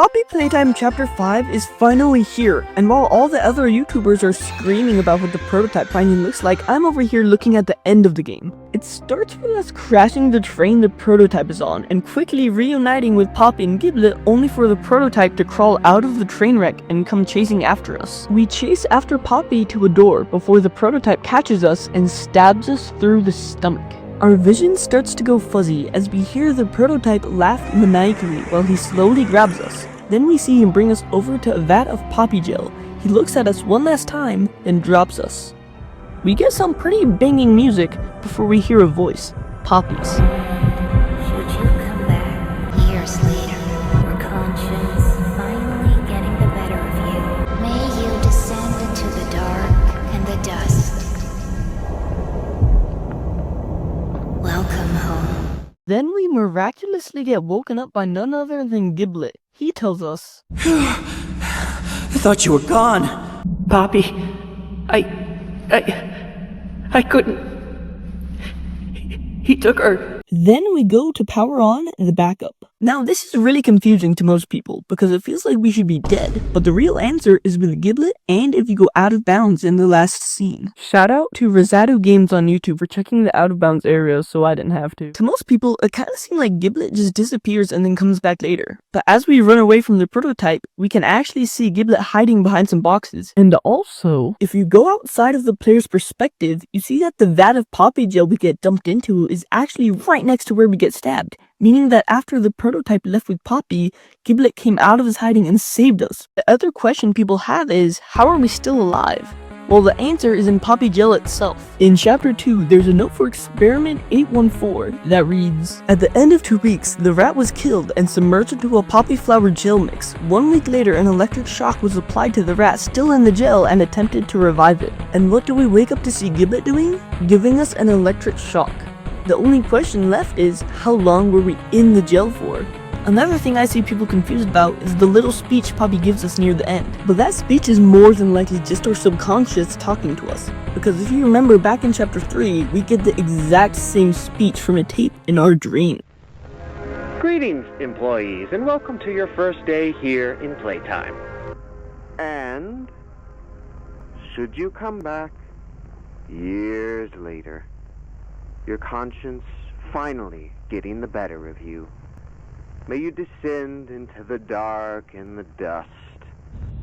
Poppy Playtime Chapter 5 is finally here, and while all the other YouTubers are screaming about what the prototype finding looks like, I'm over here looking at the end of the game. It starts with us crashing the train the prototype is on, and quickly reuniting with Poppy and Giblet only for the prototype to crawl out of the train wreck and come chasing after us. We chase after Poppy to a door before the prototype catches us and stabs us through the stomach. Our vision starts to go fuzzy as we hear the prototype laugh maniacally while he slowly grabs us. Then we see him bring us over to a vat of poppy gel. He looks at us one last time, then drops us. We get some pretty banging music before we hear a voice. Poppy's. Should you come back years later, your conscience finally getting the better of you, may you descend into the dark and the dust. Welcome home. Then we miraculously get woken up by none other than Giblet. He tells us, I thought you were gone. Poppy, I couldn't. He took her. Then we go to power on the backup. Now this is really confusing to most people because it feels like we should be dead, but the real answer is with Giblet and if you go out of bounds in the last scene. Shout out to Rosado Games on YouTube for checking the out of bounds area so I didn't have to. To most people, it kind of seems like Giblet just disappears and then comes back later. But as we run away from the prototype, we can actually see Giblet hiding behind some boxes. And also, if you go outside of the player's perspective, you see that the vat of poppy gel we get dumped into is actually right next to where we get stabbed. Meaning that after the prototype left with Poppy, Giblet came out of his hiding and saved us. The other question people have is, how are we still alive? Well, the answer is in Poppy Gel itself. In Chapter 2, there's a note for Experiment 814 that reads, at the end of 2 weeks, the rat was killed and submerged into a poppy flower gel mix. 1 week later, an electric shock was applied to the rat still in the gel and attempted to revive it. And what do we wake up to see Giblet doing? Giving us an electric shock. The only question left is, how long were we in the gel for? Another thing I see people confused about is the little speech Poppy gives us near the end. But that speech is more than likely just our subconscious talking to us. Because if you remember back in Chapter 3, we get the exact same speech from a tape in our dream. Greetings, employees, and welcome to your first day here in Playtime. And should you come back years later, your conscience finally getting the better of you, may you descend into the dark and the dust.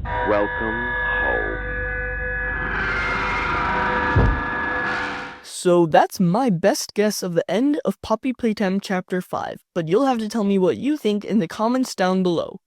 Welcome home. So that's my best guess of the end of Poppy Playtime Chapter 5, but you'll have to tell me what you think in the comments down below.